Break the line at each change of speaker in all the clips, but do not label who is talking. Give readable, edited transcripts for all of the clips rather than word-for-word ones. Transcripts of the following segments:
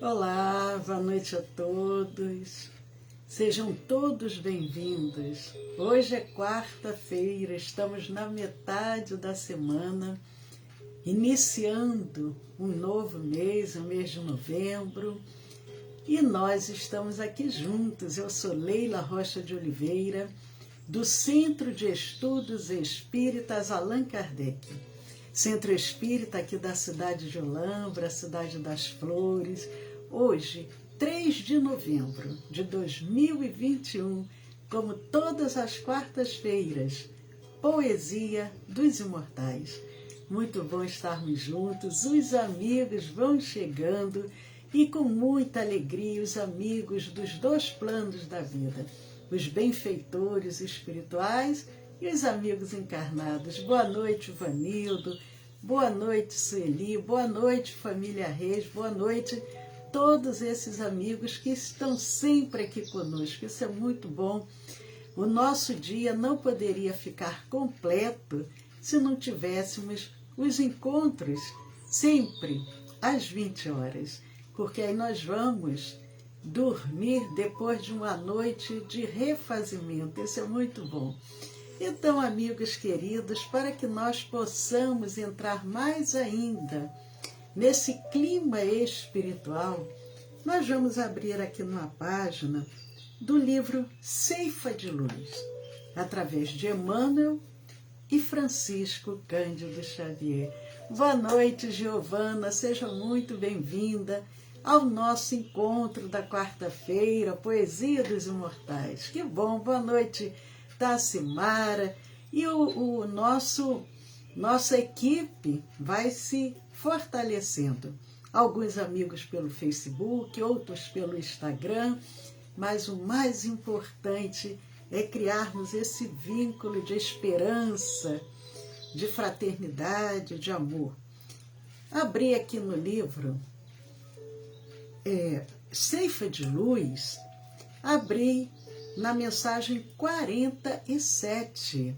Olá, boa noite a todos. Sejam todos bem-vindos. Hoje é quarta-feira, estamos na metade da semana, iniciando um novo mês, o mês de novembro, e nós estamos aqui juntos. Eu sou Leila Rocha de Oliveira, do Centro de Estudos Espíritas Allan Kardec. Centro Espírita aqui da cidade de Olambra, cidade das Flores. Hoje, 3 de novembro de 2021, como todas as quartas-feiras, Poesia dos Imortais. Muito bom estarmos juntos, os amigos vão chegando e com muita alegria os amigos dos dois planos da vida, os benfeitores espirituais e os amigos encarnados. Boa noite, Vanildo. Boa noite, Sueli. Boa noite, família Reis. Boa noite, todos esses amigos que estão sempre aqui conosco. Isso é muito bom. O nosso dia não poderia ficar completo se não tivéssemos os encontros sempre às 20 horas, porque aí nós vamos dormir depois de uma noite de refazimento. Isso é muito bom. Então, amigos queridos, para que nós possamos entrar mais ainda nesse clima espiritual, nós vamos abrir aqui numa página do livro Ceifa de Luz, através de Emmanuel e Francisco Cândido Xavier. Boa noite, Giovana, seja muito bem-vinda ao nosso encontro da quarta-feira, Poesia dos Imortais. Que bom, boa noite, Tassimara. E nossa equipe vai se fortalecendo. Alguns amigos pelo Facebook, outros pelo Instagram, mas o mais importante é criarmos esse vínculo de esperança, de fraternidade, de amor. Abri aqui no livro Ceifa de Luz, abri na mensagem 47.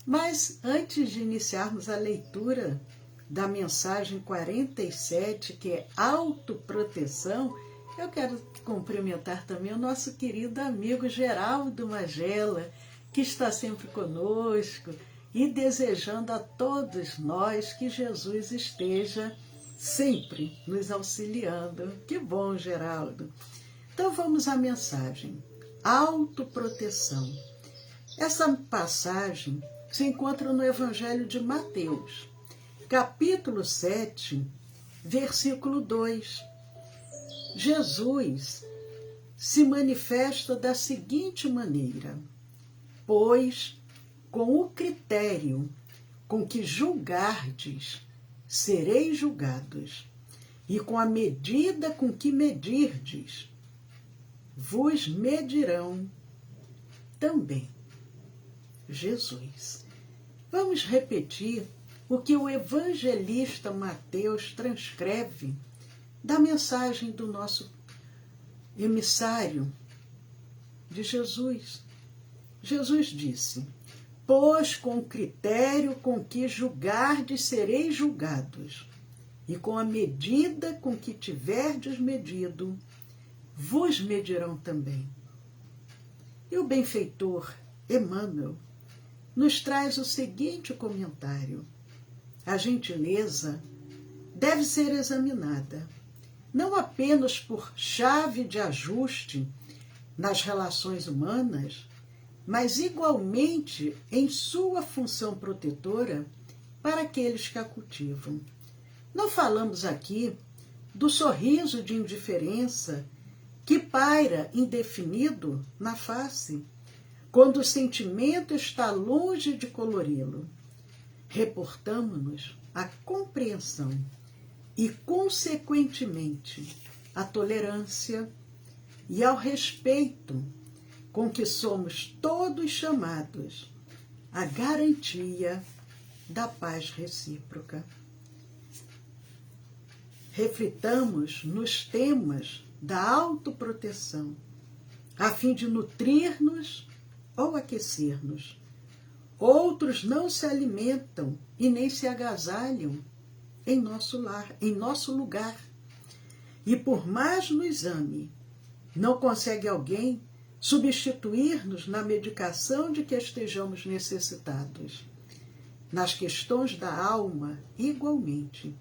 Mas antes de iniciarmos a leitura da mensagem 47, que é autoproteção, eu quero cumprimentar também o nosso querido amigo Geraldo Magela, que está sempre conosco, e desejando a todos nós que Jesus esteja sempre nos auxiliando. Que bom, Geraldo! Então vamos à mensagem. Autoproteção. Essa passagem se encontra no Evangelho de Mateus, capítulo 7, versículo 2. Jesus se manifesta da seguinte maneira: pois com o critério com que julgardes, sereis julgados, e com a medida com que medirdes, vos medirão também. Jesus. Vamos repetir o que o evangelista Mateus transcreve da mensagem do nosso emissário de Jesus. Jesus disse: pois com o critério com que julgardes sereis julgados, e com a medida com que tiverdes medido, vos medirão também. E o benfeitor Emmanuel nos traz o seguinte comentário: a gentileza deve ser examinada, não apenas por chave de ajuste nas relações humanas, mas igualmente em sua função protetora para aqueles que a cultivam. Não falamos aqui do sorriso de indiferença que paira indefinido na face, quando o sentimento está longe de colori-lo. Reportamo-nos à compreensão e, consequentemente, à tolerância e ao respeito com que somos todos chamados à garantia da paz recíproca. Reflitamos nos temas da autoproteção, a fim de nutrir-nos ou aquecer-nos. Outros não se alimentam e nem se agasalham em nosso lar, em nosso lugar. e por mais nos ame, não consegue alguém substituir-nos na medicação de que estejamos necessitados. Nas questões da alma, igualmente,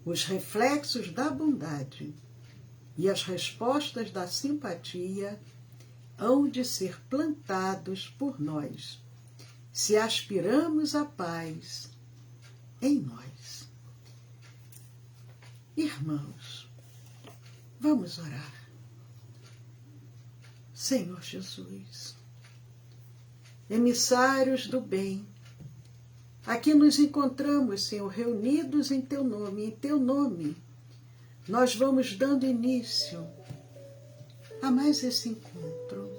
os reflexos da bondade e as respostas da simpatia hão de ser plantados por nós, se aspiramos à paz em nós. Irmãos, vamos orar. Senhor Jesus, emissários do bem, aqui nos encontramos, Senhor, reunidos em Teu nome, nós vamos dando início a mais esse encontro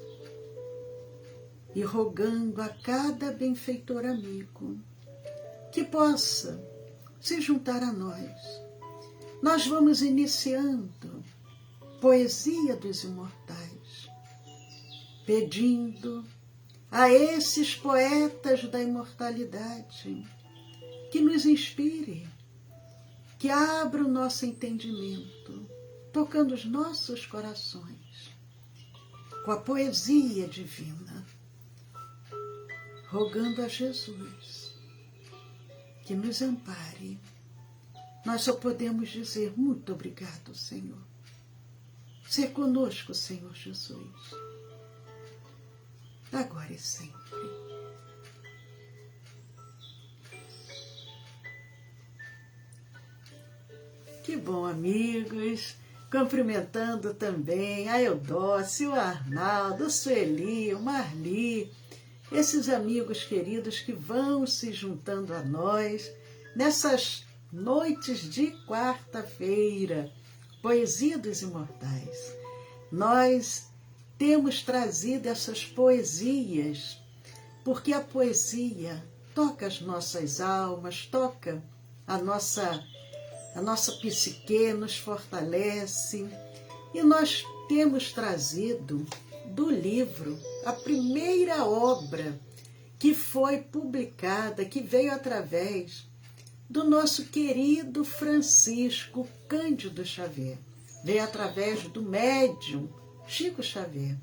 e rogando a cada benfeitor amigo que possa se juntar a nós. Nós vamos iniciando Poesia dos Imortais, pedindo a esses poetas da imortalidade que nos inspire, que abra o nosso entendimento, tocando os nossos corações com a poesia divina, rogando a Jesus que nos ampare. Nós só podemos dizer muito obrigado, Senhor. Ser conosco, Senhor Jesus, agora e sempre. Que bom, amigos. Cumprimentando também a Eudócia, o Arnaldo, a Sueli, o Marli, esses amigos queridos que vão se juntando a nós nessas noites de quarta-feira, Poesia dos Imortais. Nós temos trazido essas poesias porque a poesia toca as nossas almas, toca a nossa psique, nos fortalece. E nós temos trazido do livro a primeira obra que foi publicada, que veio através do nosso querido Francisco Cândido Xavier. Veio através do médium Chico Xavier.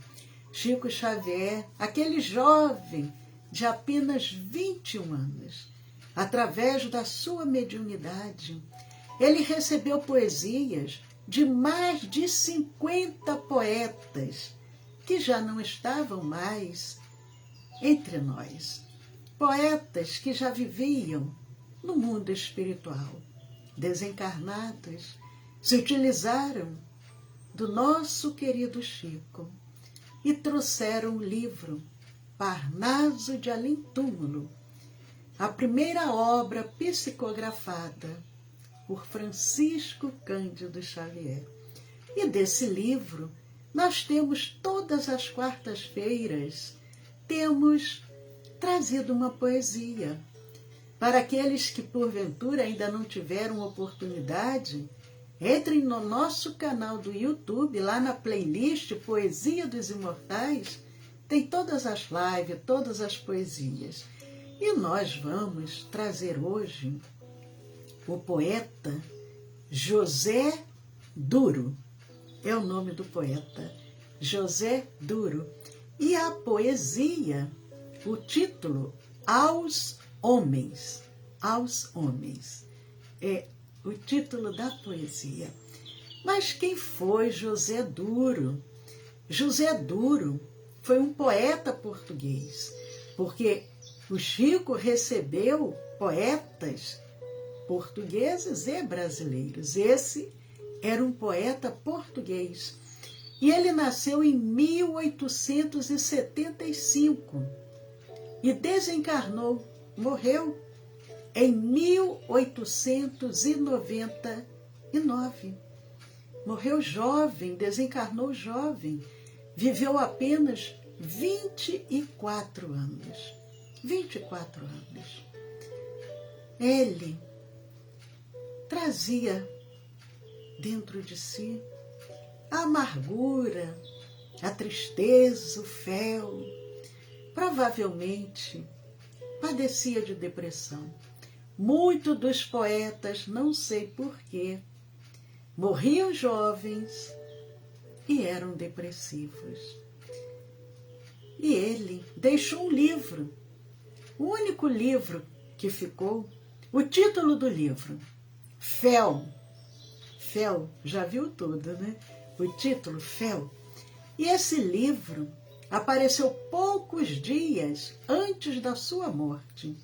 Chico Xavier, aquele jovem de apenas 21 anos, através da sua mediunidade, ele recebeu poesias de mais de 50 poetas que já não estavam mais entre nós. Poetas que já viviam no mundo espiritual, desencarnados, se utilizaram do nosso querido Chico e trouxeram o livro Parnaso de Além-Túmulo, a primeira obra psicografada por Francisco Cândido Xavier. E desse livro nós temos todas as quartas-feiras, temos trazido uma poesia. Para aqueles que porventura ainda não tiveram oportunidade, entrem no nosso canal do YouTube, lá na playlist Poesia dos Imortais, tem todas as lives, todas as poesias. E nós vamos trazer hoje o poeta José Duro. É o nome do poeta, José Duro. E a poesia, o título, Aos Homens. Aos Homens. É o título da poesia. Mas quem foi José Duro? José Duro foi um poeta português, porque o Chico recebeu poetas portugueses e brasileiros. Esse era um poeta português. E ele nasceu em 1875 e desencarnou, morreu em 1899. Morreu jovem, desencarnou jovem. Viveu apenas 24 anos. 24 anos. Ele trazia dentro de si a amargura, a tristeza, o fel. Provavelmente padecia de depressão. Muitos dos poetas, não sei porquê, morriam jovens e eram depressivos. E ele deixou um livro, o único livro que ficou, o título do livro, Fel. Fel, já viu tudo, né? O título, Fel. E esse livro apareceu poucos dias antes da sua morte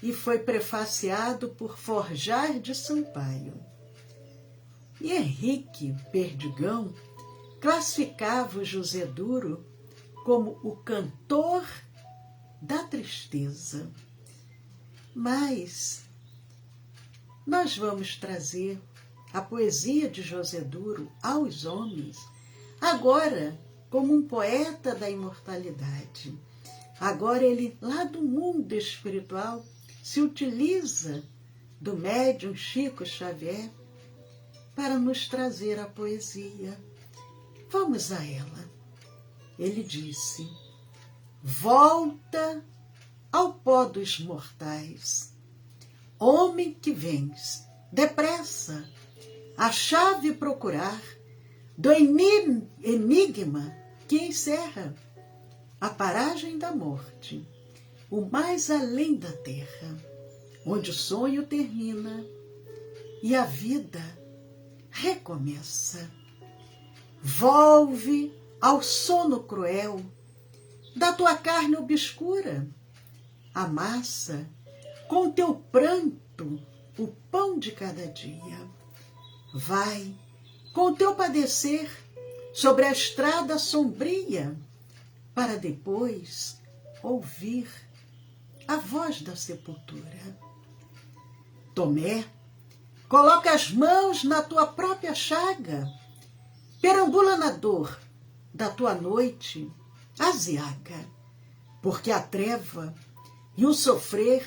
e foi prefaciado por Forjar de Sampaio. E Henrique Perdigão classificava o José Duro como o cantor da tristeza. Mas nós vamos trazer a poesia de José Duro aos homens, agora como um poeta da imortalidade. Agora ele, lá do mundo espiritual, se utiliza do médium Chico Xavier para nos trazer a poesia. Vamos a ela. Ele disse: volta ao pó dos mortais, homem que vens, depressa, a chave procurar do enigma que encerra a paragem da morte, o mais além da terra, onde o sonho termina e a vida recomeça. Volve ao sono cruel da tua carne obscura, amassa com teu pranto o pão de cada dia. Vai com teu padecer sobre a estrada sombria, para depois ouvir a voz da sepultura. Tomé, coloca as mãos na tua própria chaga, perambula na dor da tua noite aziaga, porque a treva e o sofrer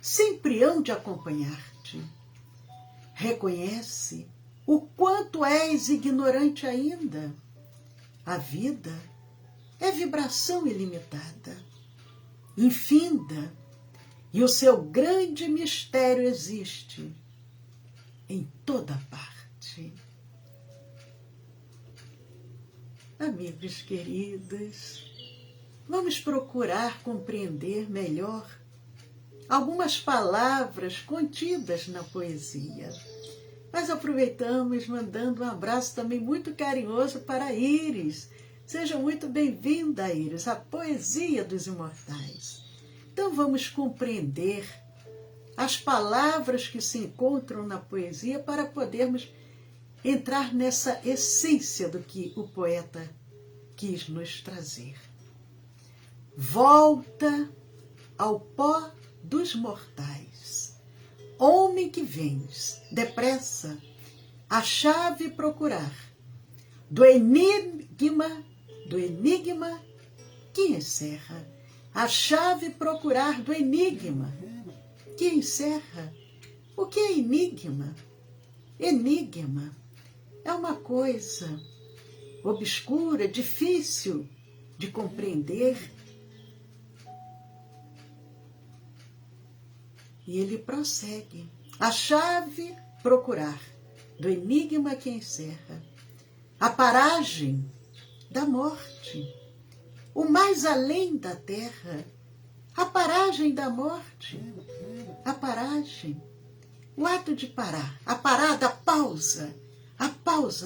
sempre hão de acompanhar-te. Reconhece o quanto és ignorante ainda. A vida é vibração ilimitada, infinda, e o seu grande mistério existe em toda parte. Amigos queridos, vamos procurar compreender melhor algumas palavras contidas na poesia. Nós aproveitamos mandando um abraço também muito carinhoso para a Iris. Seja muito bem-vinda, Iris, à Poesia dos Imortais. Então vamos compreender as palavras que se encontram na poesia para podermos entrar nessa essência do que o poeta quis nos trazer. Volta ao pó dos mortais, homem que vens, depressa, a chave procurar do enigma que encerra, a chave procurar do enigma que encerra. O que é enigma? Enigma é uma coisa obscura, difícil de compreender. E ele prossegue. A chave procurar do enigma que encerra, a paragem da morte, o mais além da terra, a paragem da morte, a paragem, o ato de parar, a parada, a pausa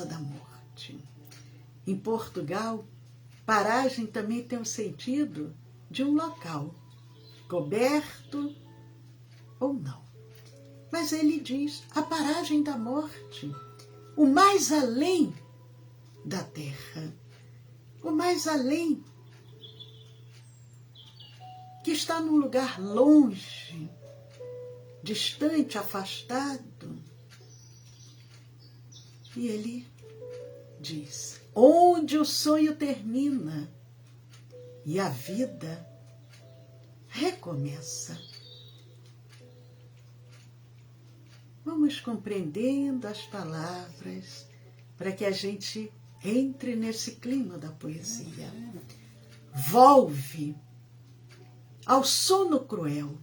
da morte. Em Portugal, paragem também tem o sentido de um local, coberto ou não. Mas ele diz a paragem da morte, o mais além da terra, o mais além, que está num lugar longe, distante, afastado. E ele diz, onde o sonho termina e a vida recomeça. Vamos compreendendo as palavras para que a gente entre nesse clima da poesia. Volve ao sono cruel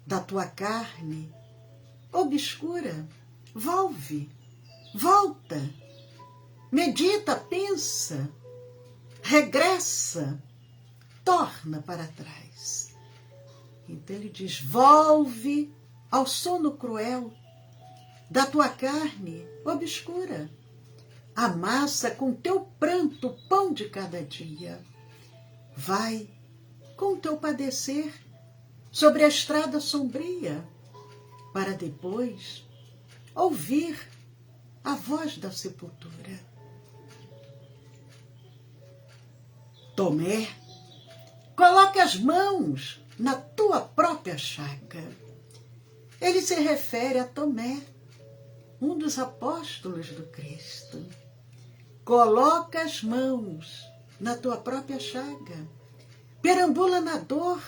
da tua carne obscura. Volve volta, medita, pensa, regressa, torna para trás. Então ele diz, volve ao sono cruel da tua carne obscura. Amassa com teu pranto o pão de cada dia. Vai com teu padecer sobre a estrada sombria, para depois ouvir a voz da sepultura. Tomé, coloca as mãos na tua própria chaga. Ele se refere a Tomé, um dos apóstolos do Cristo. Coloca as mãos na tua própria chaga. Perambula na dor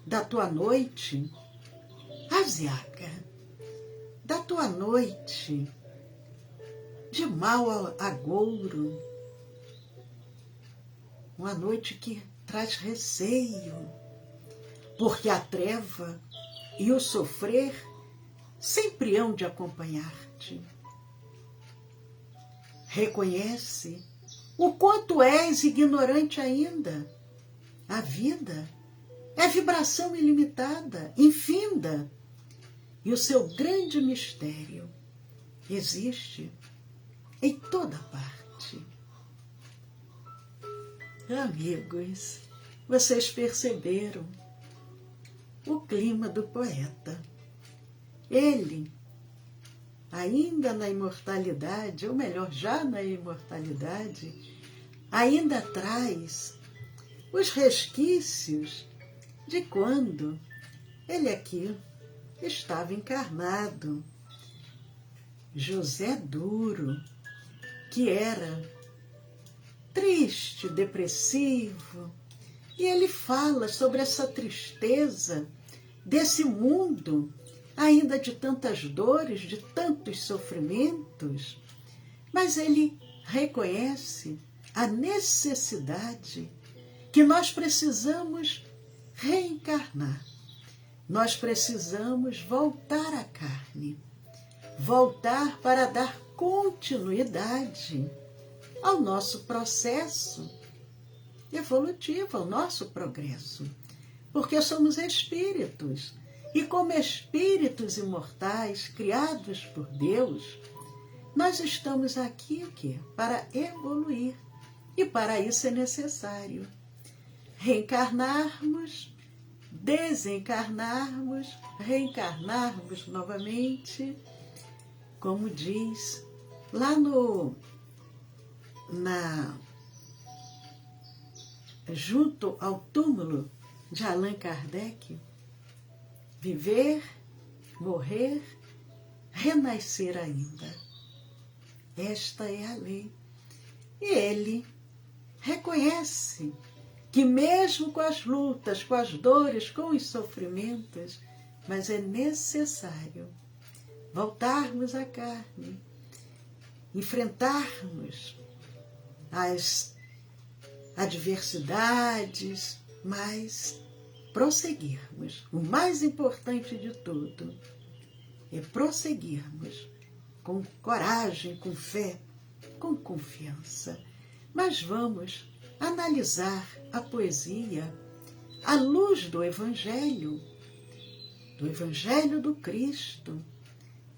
da tua noite aziaga, da tua noite de mau agouro, uma noite que traz receio, porque a treva e o sofrer sempre hão de acompanhar-te. Reconhece o quanto és ignorante ainda. A vida é vibração ilimitada, infinda, e o seu grande mistério existe em toda parte. Amigos, vocês perceberam o clima do poeta. Ele, ainda na imortalidade, ou melhor, já na imortalidade, ainda traz os resquícios de quando ele aqui estava encarnado. José Duro, que era triste, depressivo, e ele fala sobre essa tristeza desse mundo, ainda de tantas dores, de tantos sofrimentos, mas ele reconhece a necessidade que nós precisamos reencarnar. Nós precisamos voltar à carne, voltar para dar continuidade ao nosso processo evolutivo, ao nosso progresso, porque somos espíritos, e como espíritos imortais, criados por Deus, nós estamos aqui o quê? Para evoluir, e para isso é necessário reencarnarmos, desencarnarmos, reencarnarmos novamente, como diz lá junto ao túmulo de Allan Kardec, viver, morrer, renascer ainda. Esta é a lei. E ele reconhece que mesmo com as lutas, com as dores, com os sofrimentos, mas é necessário voltarmos à carne, enfrentarmos as adversidades, mas prosseguirmos. O mais importante de tudo é prosseguirmos com coragem, com fé, com confiança. Mas vamos analisar a poesia à luz do Evangelho do Cristo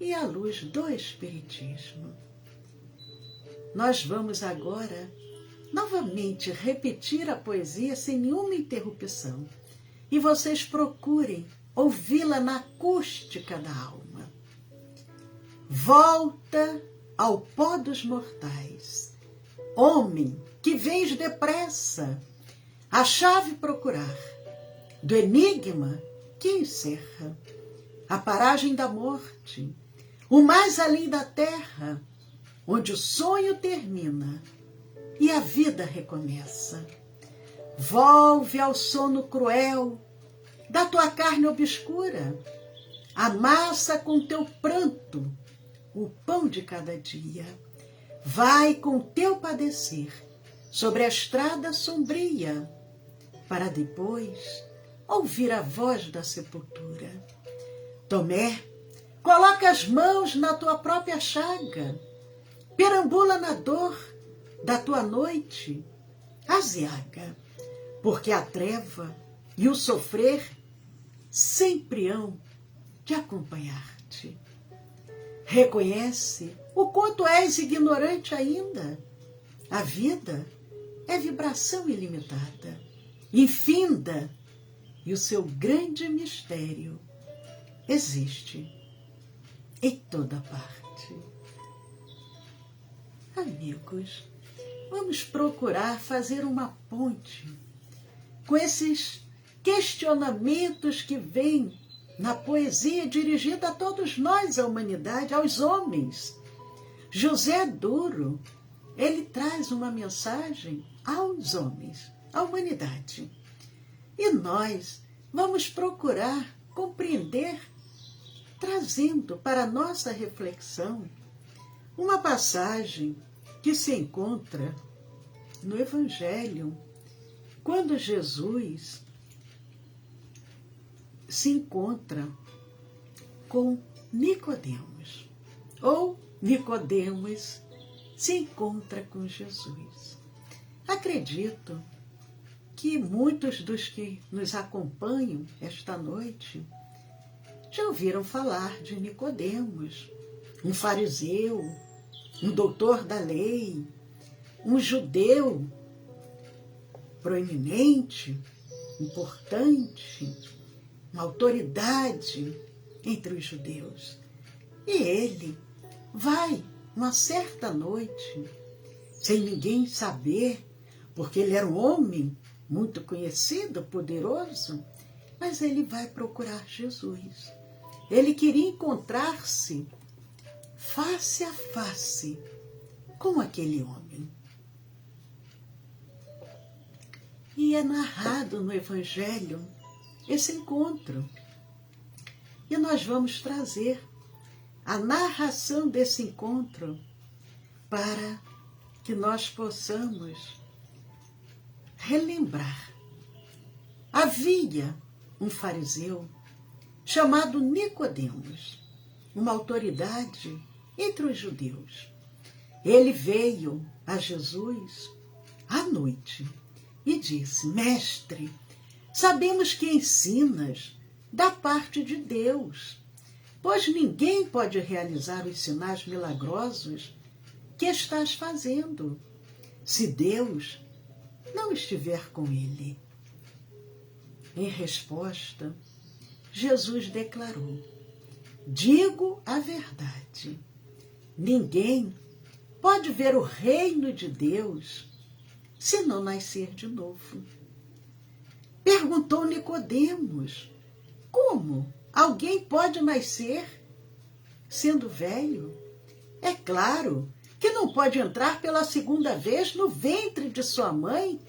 e à luz do Espiritismo. Nós vamos agora novamente repetir a poesia sem nenhuma interrupção e vocês procurem ouvi-la na acústica da alma. Volta ao pó dos mortais, homem que vens depressa a chave procurar do enigma que encerra a paragem da morte, o mais além da terra, onde o sonho termina e a vida recomeça. Volve ao sono cruel da tua carne obscura, amassa com teu pranto o pão de cada dia. Vai com teu padecer sobre a estrada sombria, para depois ouvir a voz da sepultura. Tomé, coloca as mãos na tua própria chaga. perambula na dor da tua noite, aziaga, porque a treva e o sofrer sempre hão de acompanhar-te. Reconhece o quanto és ignorante ainda. A vida é vibração ilimitada, infinda, e o seu grande mistério existe em toda parte. Amigos, vamos procurar fazer uma ponte com esses questionamentos que vêm na poesia dirigida a todos nós, a humanidade, aos homens. José Duro, ele traz uma mensagem aos homens, à humanidade. E nós vamos procurar compreender, trazendo para a nossa reflexão uma passagem que se encontra no Evangelho, quando Jesus se encontra com Nicodemos, ou Nicodemos se encontra com Jesus. Acredito que muitos dos que nos acompanham esta noite já ouviram falar de Nicodemos, um fariseu, um doutor da lei, um judeu proeminente, importante, uma autoridade entre os judeus. E ele vai, uma certa noite, sem ninguém saber, porque ele era um homem muito conhecido, poderoso, mas ele vai procurar Jesus. Ele queria encontrar-se face a face com aquele homem. E é narrado no Evangelho esse encontro. E nós vamos trazer a narração desse encontro para que nós possamos relembrar. Havia um fariseu chamado Nicodemos, uma autoridade entre os judeus. Ele veio a Jesus à noite e disse: Mestre, sabemos que ensinas da parte de Deus, pois ninguém pode realizar os sinais milagrosos que estás fazendo, se Deus não estiver com ele. Em resposta, Jesus declarou: digo a verdade, ninguém pode ver o reino de Deus se não nascer de novo. Perguntou Nicodemos: como alguém pode nascer sendo velho? É claro que não pode entrar pela segunda vez no ventre de sua mãe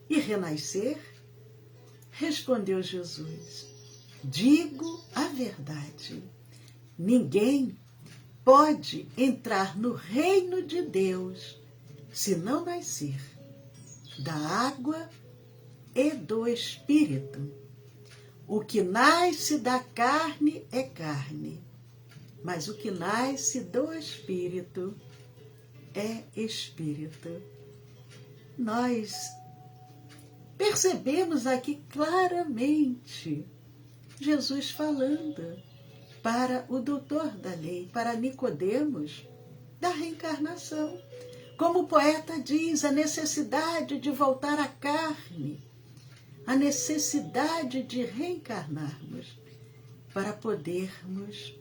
e renascer. Respondeu Jesus: digo a verdade, ninguém pode entrar no reino de Deus se não nascer da água e do Espírito. O que nasce da carne é carne, mas o que nasce do Espírito é Espírito. Nós percebemos aqui claramente Jesus falando para o doutor da lei, para Nicodemos, da reencarnação. Como o poeta diz, a necessidade de voltar à carne, a necessidade de reencarnarmos para podermos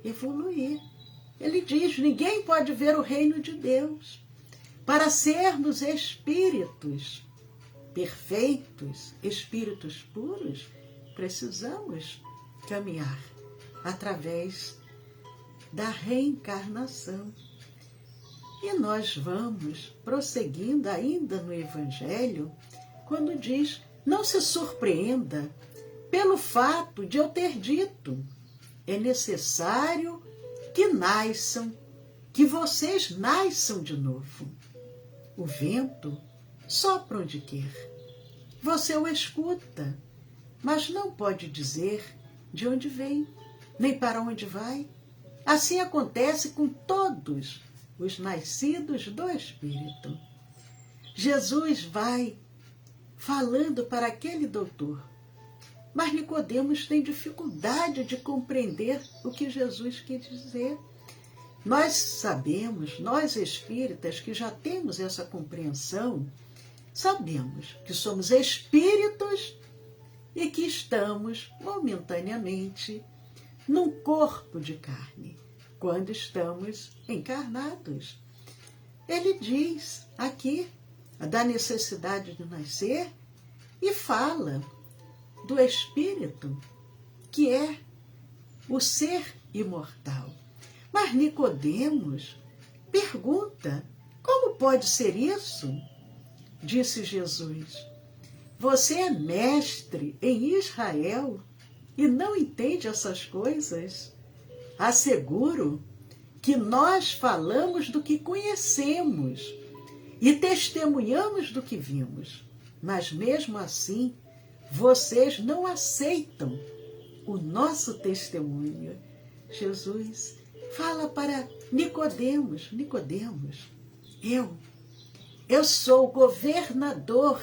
evoluir. Ele diz: ninguém pode ver o reino de Deus. Para sermos espíritos perfeitos, espíritos puros, precisamos caminhar através da reencarnação. E nós vamos prosseguindo ainda no Evangelho, quando diz: não se surpreenda pelo fato de eu ter dito, é necessário que nasçam, que vocês nasçam de novo. O vento sopra onde quer. Você o escuta, mas não pode dizer de onde vem, nem para onde vai. Assim acontece com todos os nascidos do Espírito. Jesus vai falando para aquele doutor, mas Nicodemos tem dificuldade de compreender o que Jesus quis dizer. Nós sabemos, nós espíritas que já temos essa compreensão, sabemos que somos espíritos e que estamos momentaneamente num corpo de carne, quando estamos encarnados. Ele diz aqui da necessidade de nascer e fala do espírito, que é o ser imortal. Mas Nicodemos pergunta: como pode ser isso? Disse Jesus: você é mestre em Israel e não entende essas coisas? Asseguro que nós falamos do que conhecemos e testemunhamos do que vimos, mas mesmo assim vocês não aceitam o nosso testemunho. Jesus fala para Nicodemos: Nicodemos, eu sou o governador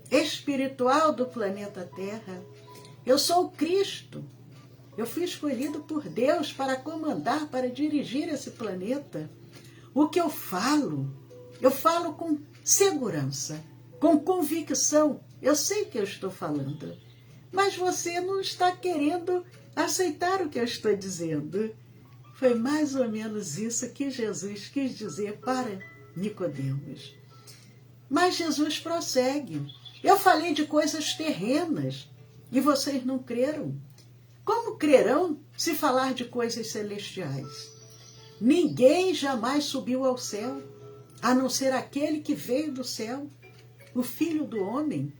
espiritual do planeta Terra. Eu sou o Cristo. Eu fui escolhido por Deus para comandar, para dirigir esse planeta. O que eu falo com segurança, com convicção. Eu sei que eu estou falando, mas você não está querendo aceitar o que eu estou dizendo. Foi mais ou menos isso que Jesus quis dizer para Nicodemos. Mas Jesus prossegue: eu falei de coisas terrenas e vocês não creram. Como crerão se falar de coisas celestiais? Ninguém jamais subiu ao céu, a não ser aquele que veio do céu, o Filho do Homem.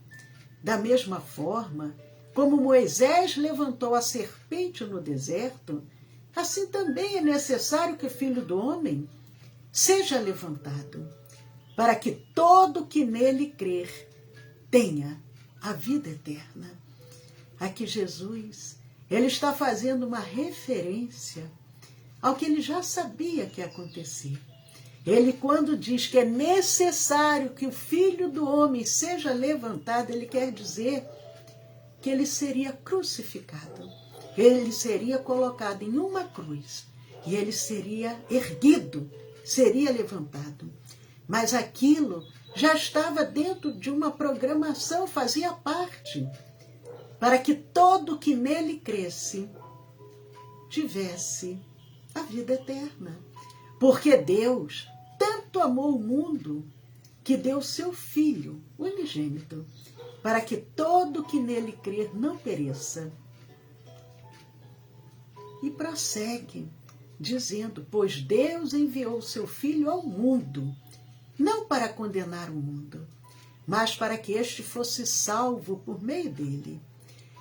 Da mesma forma, como Moisés levantou a serpente no deserto, assim também é necessário que o Filho do Homem seja levantado, para que todo que nele crer tenha a vida eterna. Aqui Jesus, ele está fazendo uma referência ao que ele já sabia que ia acontecer. Ele, quando diz que é necessário que o Filho do Homem seja levantado, ele quer dizer que ele seria crucificado, ele seria colocado em uma cruz e ele seria erguido, seria levantado. Mas aquilo já estava dentro de uma programação, fazia parte, para que todo que nele cresce tivesse a vida eterna. Porque Deus tanto amou o mundo que deu seu Filho unigênito, para que todo que nele crer não pereça. E prossegue, dizendo: pois Deus enviou seu Filho ao mundo, não para condenar o mundo, mas para que este fosse salvo por meio dele.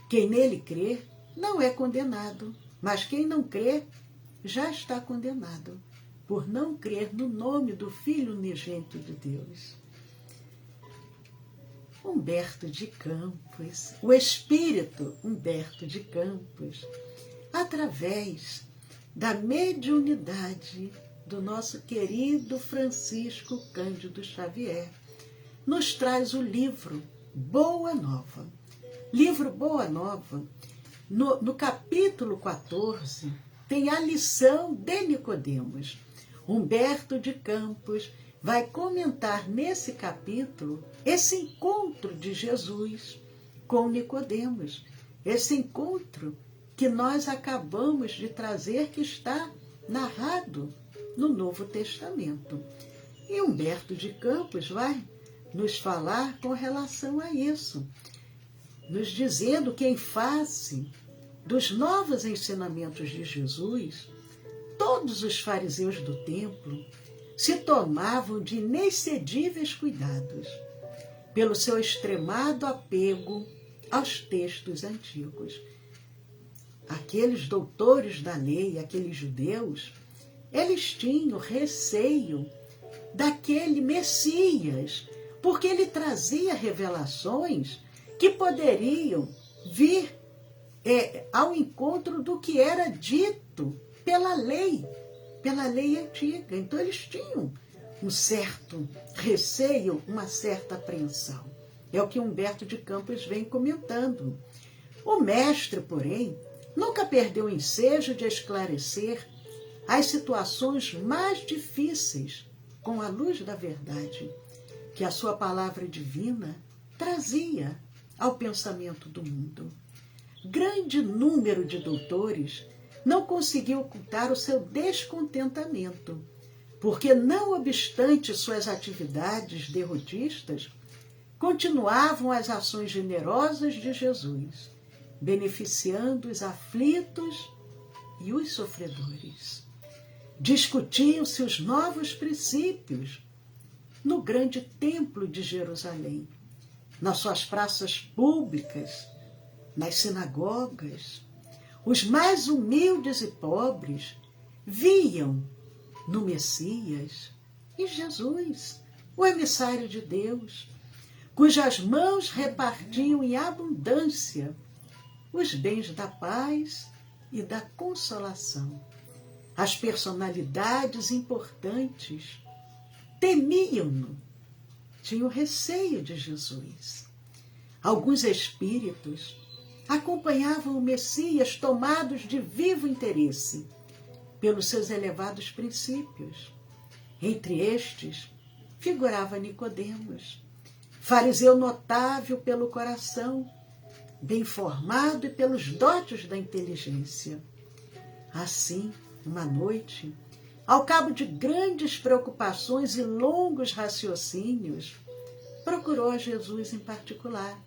Quem nele crê não é condenado, mas quem não crê já está condenado, por não crer no nome do Filho unigênito de Deus. Humberto de Campos, o espírito Humberto de Campos, através da mediunidade do nosso querido Francisco Cândido Xavier, nos traz o livro Boa Nova. Livro Boa Nova, no capítulo 14, tem a lição de Nicodemos. Humberto de Campos vai comentar nesse capítulo esse encontro de Jesus com Nicodemos, esse encontro que nós acabamos de trazer, que está narrado no Novo Testamento. E Humberto de Campos vai nos falar com relação a isso, nos dizendo que em face dos novos ensinamentos de Jesus, todos os fariseus do templo se tomavam de inexcedíveis cuidados pelo seu extremado apego aos textos antigos. Aqueles doutores da lei, aqueles judeus, eles tinham receio daquele Messias, porque ele trazia revelações que poderiam vir ao encontro do que era dito pela lei pela lei antiga. Então eles tinham um certo receio, uma certa apreensão. É o que Humberto de Campos vem comentando. O mestre, porém, nunca perdeu o ensejo de esclarecer as situações mais difíceis com a luz da verdade que a sua palavra divina trazia ao pensamento do mundo. Grande número de doutores não conseguiu ocultar o seu descontentamento, porque, não obstante suas atividades derrotistas, continuavam as ações generosas de Jesus, beneficiando os aflitos e os sofredores. Discutiam-se os novos princípios no grande templo de Jerusalém, nas suas praças públicas, nas sinagogas. Os mais humildes e pobres viam no Messias, em Jesus, o emissário de Deus, cujas mãos repartiam em abundância os bens da paz e da consolação. As personalidades importantes temiam-no, tinham receio de Jesus. Alguns espíritos acompanhavam o Messias tomados de vivo interesse pelos seus elevados princípios. Entre estes figurava Nicodemos, fariseu notável pelo coração, bem formado e pelos dotes da inteligência. Assim, uma noite, ao cabo de grandes preocupações e longos raciocínios, procurou a Jesus em particular,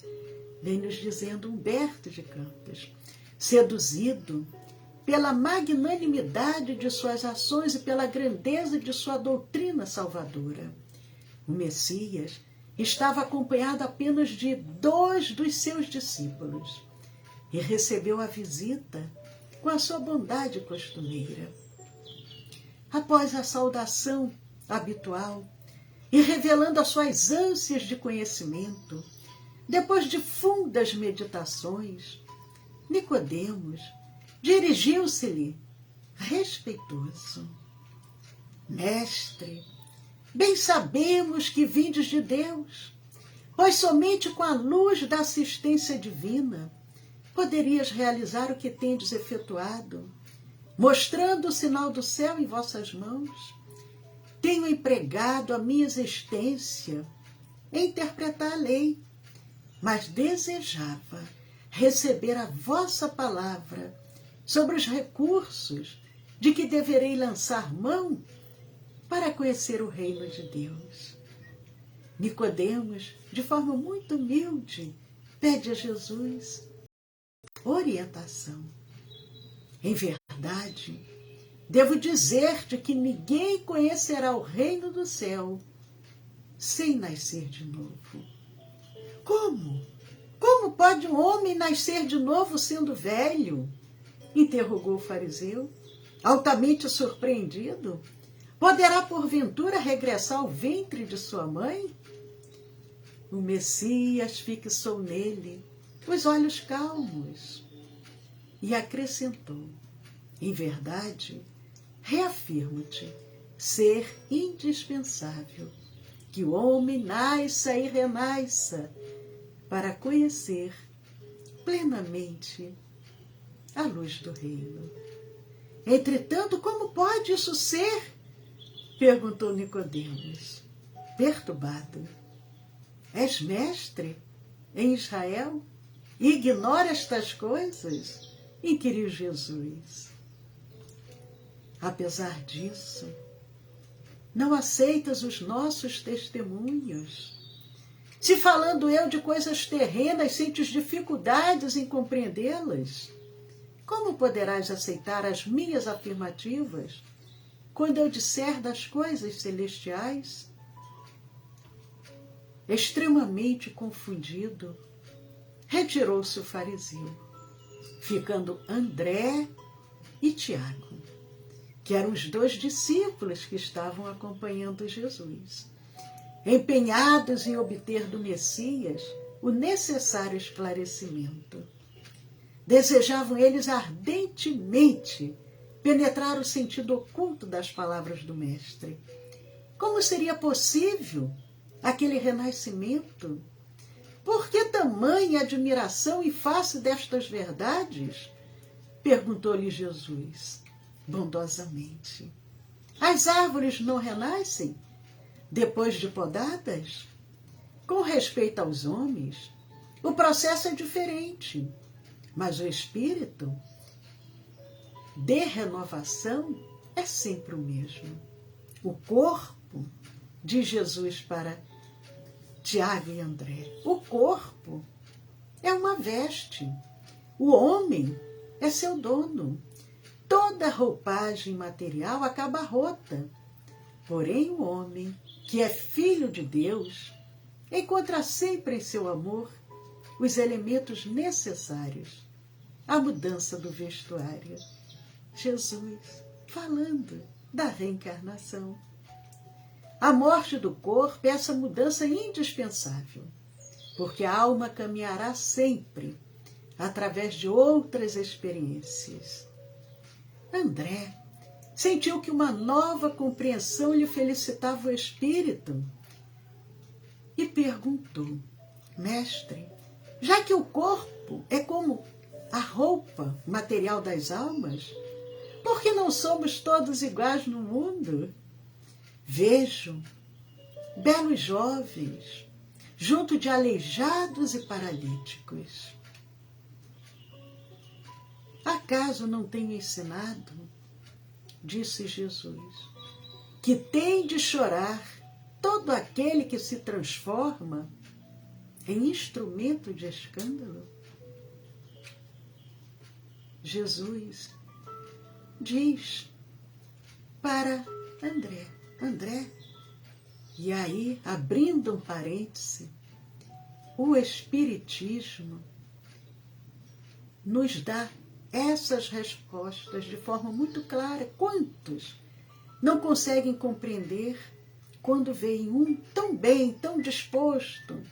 vem nos dizendo Humberto de Campos, seduzido pela magnanimidade de suas ações e pela grandeza de sua doutrina salvadora. O Messias estava acompanhado apenas de 2 dos seus discípulos e recebeu a visita com a sua bondade costumeira. Após a saudação habitual e revelando as suas ânsias de conhecimento, depois de fundas meditações, Nicodemos dirigiu-se-lhe respeitoso. Mestre, bem sabemos que vindes de Deus, pois somente com a luz da assistência divina poderias realizar o que tendes efetuado, mostrando o sinal do céu em vossas mãos. Tenho empregado a minha existência em interpretar a lei, mas desejava receber a vossa palavra sobre os recursos de que deverei lançar mão para conhecer o reino de Deus. Nicodemos, de forma muito humilde, pede a Jesus orientação. Em verdade, devo dizer-te que ninguém conhecerá o reino do céu sem nascer de novo. Como? Como pode um homem nascer de novo sendo velho? Interrogou o fariseu, altamente surpreendido. Poderá, porventura, regressar ao ventre de sua mãe? O Messias fixou nele os olhos calmos e acrescentou: em verdade, reafirmo-te ser indispensável que o homem nasça e renasça para conhecer plenamente a luz do reino. Entretanto, como pode isso ser? Perguntou Nicodemos, perturbado. És mestre em Israel e ignora estas coisas? Inquiriu Jesus. Apesar disso, não aceitas os nossos testemunhos? Se falando eu de coisas terrenas, sentes dificuldades em compreendê-las, como poderás aceitar as minhas afirmativas quando eu disser das coisas celestiais? Extremamente confundido, retirou-se o fariseu, ficando André e Tiago, que eram os 2 discípulos que estavam acompanhando Jesus, empenhados em obter do Messias o necessário esclarecimento. Desejavam eles ardentemente penetrar o sentido oculto das palavras do Mestre. Como seria possível aquele renascimento? Por que tamanha admiração em face destas verdades? Perguntou-lhe Jesus, bondosamente. As árvores não renascem depois de podadas? Com respeito aos homens, o processo é diferente, mas o espírito de renovação é sempre o mesmo. O corpo, diz Jesus para Tiago e André, o corpo é uma veste, o homem é seu dono. Toda roupagem material acaba rota, porém o homem, que é filho de Deus, encontra sempre em seu amor os elementos necessários à mudança do vestuário. Jesus falando da reencarnação. A morte do corpo é essa mudança indispensável, porque a alma caminhará sempre através de outras experiências. André sentiu que uma nova compreensão lhe felicitava o espírito e perguntou, mestre, já que o corpo é como a roupa material das almas, por que não somos todos iguais no mundo? Vejo belos jovens junto de aleijados e paralíticos. Acaso não tenho ensinado, disse Jesus, que tem de chorar todo aquele que se transforma em instrumento de escândalo? Jesus diz para André, e aí, abrindo um parêntese, o Espiritismo nos dá essas respostas de forma muito clara. Quantos não conseguem compreender quando veem um tão bem, tão disposto,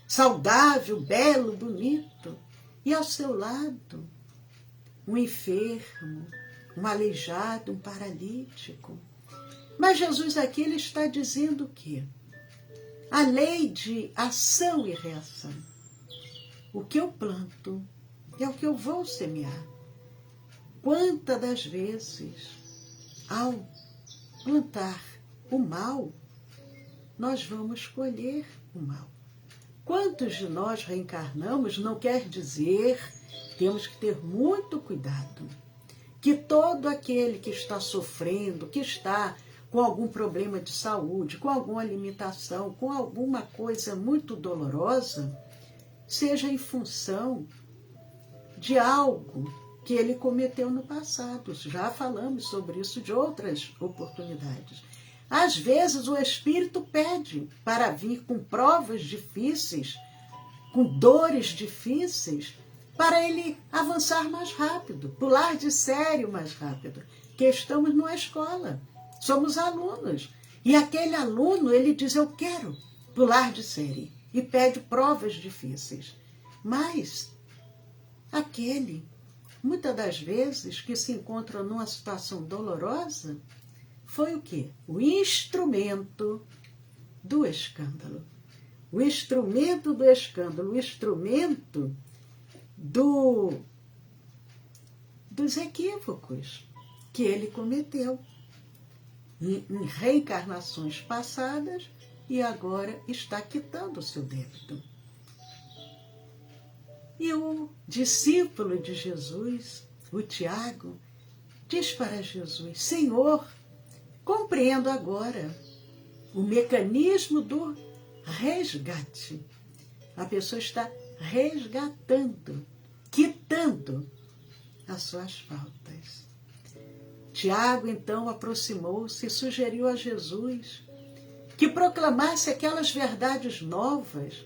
saudável, belo, bonito, e ao seu lado um enfermo, um aleijado, um paralítico? Mas Jesus aqui ele está dizendo o quê? A lei de ação e reação. O que eu planto é o que eu vou semear. Quantas das vezes, ao plantar o mal, nós vamos colher o mal. Quantos de nós reencarnamos não quer dizer, temos que ter muito cuidado, que todo aquele que está sofrendo, que está com algum problema de saúde, com alguma limitação, com alguma coisa muito dolorosa, seja em função de algo que ele cometeu no passado. Já falamos sobre isso de outras oportunidades. Às vezes o Espírito pede para vir com provas difíceis, com dores difíceis, para ele avançar mais rápido, pular de série mais rápido, que estamos numa escola, somos alunos. E aquele aluno, ele diz, eu quero pular de série, e pede provas difíceis. Mas aquele, muitas das vezes, que se encontra numa situação dolorosa, foi o quê? O instrumento do escândalo. O instrumento do escândalo, o instrumento dos equívocos que ele cometeu em reencarnações passadas e agora está quitando o seu débito. E o discípulo de Jesus, o Tiago, diz para Jesus, Senhor, compreendo agora o mecanismo do resgate. A pessoa está resgatando, quitando as suas faltas. Tiago, então, aproximou-se e sugeriu a Jesus que proclamasse aquelas verdades novas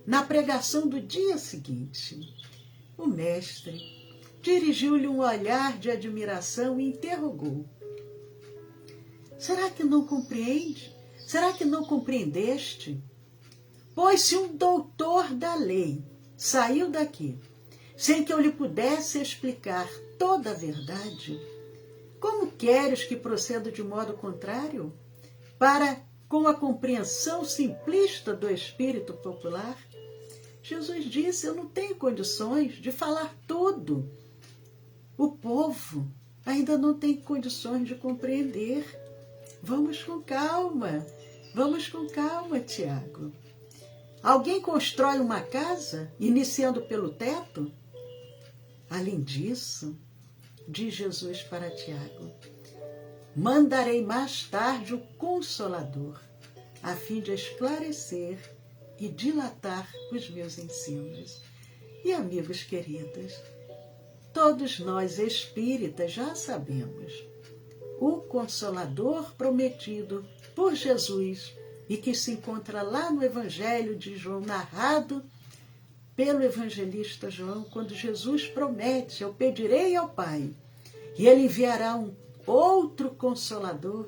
na pregação do dia seguinte. O mestre dirigiu-lhe um olhar de admiração e interrogou. Será que não compreende? Será que não compreendeste? Pois se um doutor da lei saiu daqui sem que eu lhe pudesse explicar toda a verdade, Como queres que proceda de modo contrário? Para com a compreensão simplista do espírito popular? Jesus disse, eu não tenho condições de falar tudo. O povo ainda não tem condições de compreender. Vamos com calma, Tiago. Alguém constrói uma casa, iniciando pelo teto? Além disso, diz Jesus para Tiago, mandarei mais tarde o Consolador, a fim de esclarecer e dilatar os meus ensinos. E, amigos queridos, todos nós espíritas já sabemos, o Consolador prometido por Jesus e que se encontra lá no Evangelho de João, narrado pelo evangelista João, quando Jesus promete, eu pedirei ao Pai, e Ele enviará um outro Consolador.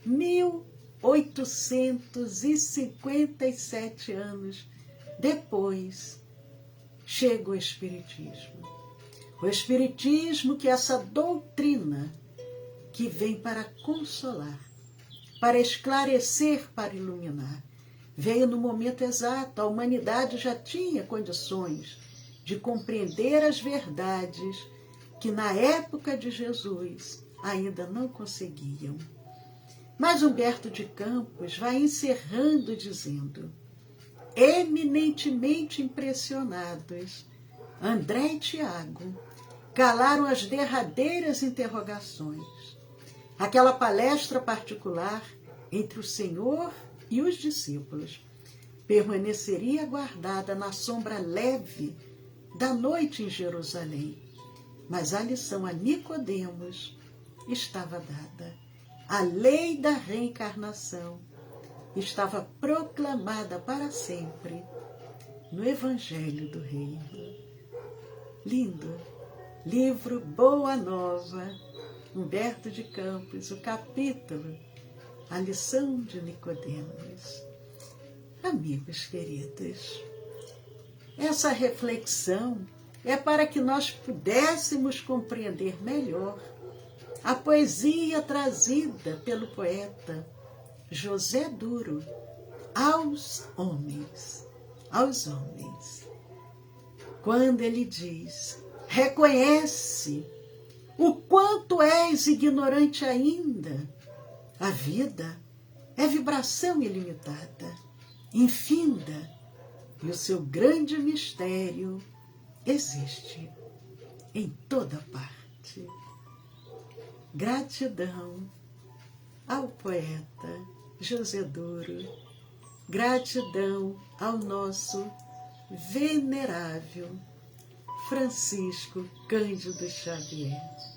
1857 anos depois, chega o Espiritismo. O Espiritismo, que é essa doutrina que vem para consolar, para esclarecer, para iluminar. Veio no momento exato, a humanidade já tinha condições de compreender as verdades que na época de Jesus ainda não conseguiam. Mas Humberto de Campos vai encerrando dizendo, eminentemente impressionados, André e Tiago calaram as derradeiras interrogações. Aquela palestra particular entre o Senhor e os discípulos permaneceria guardada na sombra leve da noite em Jerusalém. Mas a lição a Nicodemos estava dada. A lei da reencarnação estava proclamada para sempre no Evangelho do Reino. Lindo livro Boa Nova, Humberto de Campos, o capítulo A Lição de Nicodemos. Amigos queridos, essa reflexão é para que nós pudéssemos compreender melhor a poesia trazida pelo poeta José Duro aos homens, quando ele diz, reconhece o quanto és ignorante ainda. A vida é vibração ilimitada, infinda, e o seu grande mistério existe em toda parte. Gratidão ao poeta José Duro, gratidão ao nosso venerável Francisco Cândido Xavier.